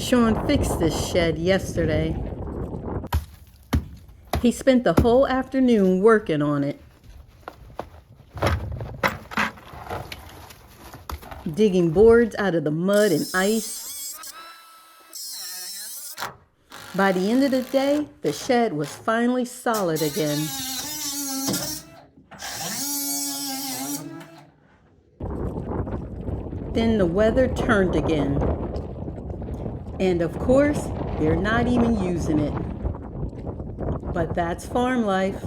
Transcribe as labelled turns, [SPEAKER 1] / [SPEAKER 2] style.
[SPEAKER 1] Sean fixed this shed yesterday. He spent the whole afternoon working on it, digging boards out of the mud and ice. By the end of the day, the shed was finally solid again. Then the weather turned again. And of course, they're not even using it. But that's farm life.